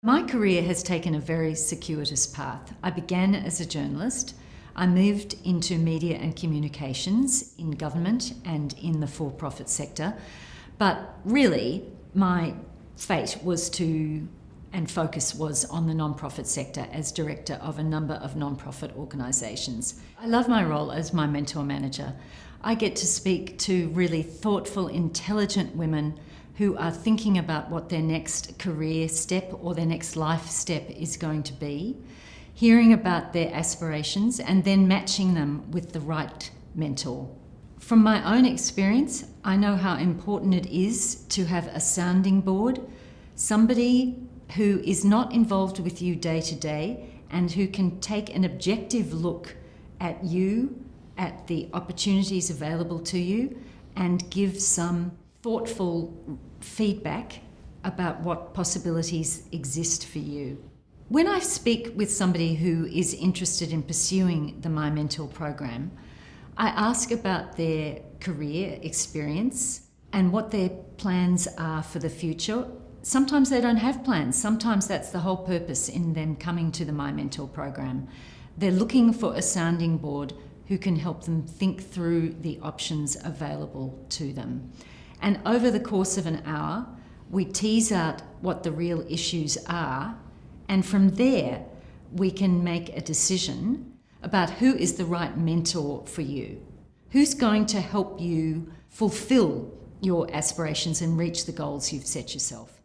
My career has taken a very circuitous path. I began as a journalist. I moved into media and communications in government and in the for-profit sector. But really, my fate was and focus was on the non-profit sector as director of a number of non-profit organisations. I love my role as my mentor manager. I get to speak to really thoughtful, intelligent women who are thinking about what their next career step or their next life step is going to be, hearing about their aspirations and then matching them with the right mentor. From my own experience, I know how important it is to have a sounding board, somebody who is not involved with you day to day and who can take an objective look at you, at the opportunities available to you, and give some thoughtful feedback about what possibilities exist for you. When I speak with somebody who is interested in pursuing the My Mentor program, I ask about their career experience and what their plans are for the future. Sometimes they don't have plans. Sometimes that's the whole purpose in them coming to the My Mentor program. They're looking for a sounding board who can help them think through the options available to them. And over the course of an hour, we tease out what the real issues are, and from there, we can make a decision about who is the right mentor for you. Who's going to help you fulfill your aspirations and reach the goals you've set yourself.